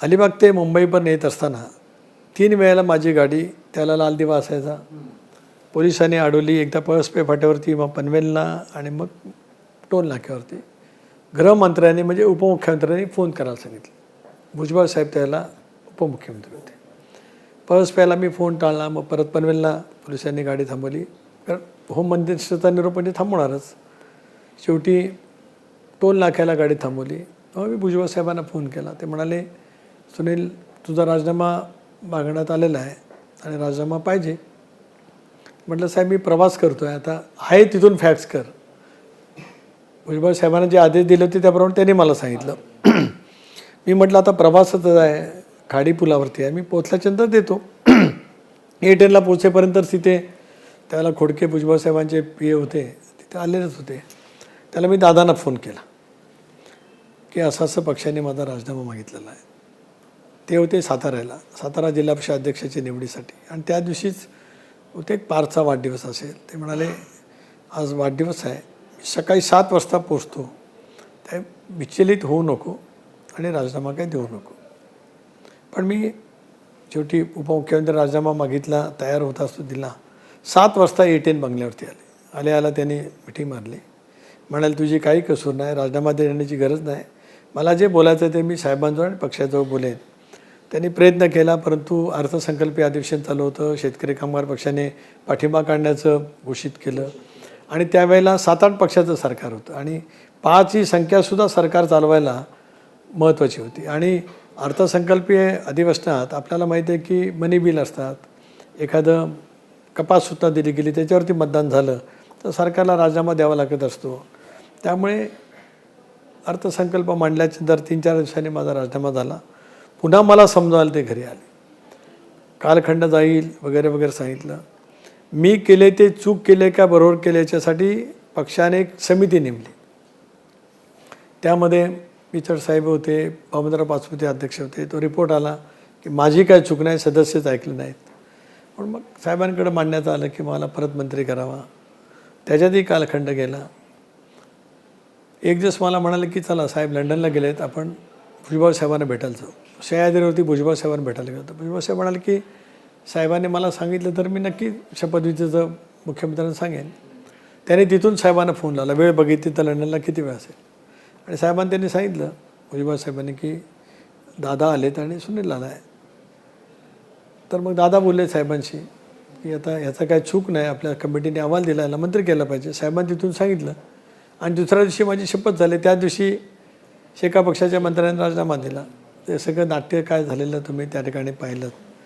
अलिबाग ते मुंबईपर्यंत येत असताना 3 वेळेला माझी गाडी, त्याला लाल दिवा असायचा, पोलिसांनी अडवली, एकदा पळसपे फाट्यावरती, मग पनवेलला आणि मग टोल नाक्यावरती. गृहमंत्र्यांनी म्हणजे उपमुख्यमंत्र्यांनी फोन करायला सांगितलं. भुजबळ साहेब त्यावेळेला उपमुख्यमंत्री होते. पळसप्याला मी फोन टाळला, मग परत पनवेलला पोलिसांनी गाडी थांबवली, कारण होममिनिस्टरचा निरोप म्हणजे थांबवणारच. शेवटी टोल नाक्याला गाडी थांबवली. मग मी भुजबळ साहेबांना फोन केला. ते म्हणाले, सुनील तुझा राजीनामा मागण्यात आलेला आहे आणि राजीनामा पाहिजे. म्हटलं साहेब मी प्रवास करतो आहे, आता आहे तिथून फॅक्स कर. भुजबळ साहेबांना जे आदेश दिले होते त्याप्रमाणे त्यांनी मला सांगितलं. मी म्हटलं आता प्रवासच आहे, खाडी पुलावरती आहे, मी पोचल्याच्यानंतर देतो. A10ला पोचेपर्यंतच तिथे त्याला खोडके भुजबळ साहेबांचे PA होते, तिथे आलेलेच होते. त्याला मी दादांना फोन केला की असं असं पक्षाने माझा राजीनामा मागितलेला आहे. ते होते साताऱ्याला, सातारा जिल्हा परिषद अध्यक्षाच्या निवडीसाठी, आणि त्या दिवशीच होते पारचा वाढदिवस असेल. ते म्हणाले आज वाढदिवस आहे, सकाळी 7 वाजता पोचतो, त्या विचलित होऊ नको आणि राजीनामा काही देऊ नको. पण मी शेवटी उपमुख्यमंत्री राजीनामा मागितला, तयार होता असतो दिला. 7 वाजता A10 बंगल्यावरती आले. त्यांनी मिठी मारली. म्हणाले तुझी काही कसूर नाही, राजीनामा देण्याची गरज नाही, मला जे बोलायचं ते मी साहेबांजवळ आणि पक्षाजवळ बोलेन. त्यांनी प्रयत्न केला, परंतु अर्थसंकल्पीय अधिवेशन चालू होतं. शेतकरी कामगार पक्षाने पाठिंबा काढण्याचं घोषित केलं आणि त्यावेळेला 7-8 पक्षाचं सरकार होतं आणि 5 ही संख्यासुद्धा सरकार चालवायला महत्त्वाची होती. आणि अर्थसंकल्पीय अधिवेशनात आपल्याला माहिती आहे की मनी बिल असतात, एखादं कपातसुद्धा दिली गेली, त्याच्यावरती मतदान झालं तर सरकारला राजीनामा द्यावा लागत असतो. त्यामुळे अर्थसंकल्प मांडल्यानंतर 3-4 दिवसांनी माझा राजीनामा झाला. पुन्हा मला समजायला ते घरी आले, कालखंड जाईल वगैरे वगैरे सांगितलं. मी केले ते चूक केले का बरोबर केले याच्यासाठी पक्षाने एक समिती नेमली. त्यामध्ये पिचड साहेब होते, भामंतराव पाचपुते अध्यक्ष होते. तो रिपोर्ट आला की माझी काय चूक नाही, सदस्यच ऐकले नाहीत. पण मग साहेबांकडे मांडण्यात आलं की मला परत मंत्री करावा. त्याच्यातही कालखंड गेला. एक दिवस मला म्हणाले की चला साहेब लंडनला गेलेत, आपण भुजबळ साहेबांना भेटायला जाऊ. सह्याद्रीवरती भुजबळ साहेबांना भेटायला गेलो. भुजबळ साहेब म्हणाले की साहेबांनी मला सांगितलं तर मी नक्की शपथविधीचं मुख्यमंत्र्यांना सांगेन. त्याने तिथून साहेबांना फोन लावला, वेळ बघितली तर लंडनला किती वेळ असेल. आणि साहेबांनी त्यांनी सांगितलं, भुजबळ साहेबांनी की दादा आलेत आणि सुनील आला आहे. तर मग दादा बोलले साहेबांशी की आता ह्याचा काय चूक नाही, आपल्या कमिटीने अहवाल दिला, याला मंत्री केलं पाहिजे. साहेबांनी तिथून सांगितलं आणि दुसऱ्या दिवशी माझी शपथ झाली. त्या दिवशी शेका पक्षाच्या मंत्र्यांनी राजीनामा दिला. ते सगळं नाट्य काय झालेलं तुम्ही त्या ठिकाणी पाहिलं.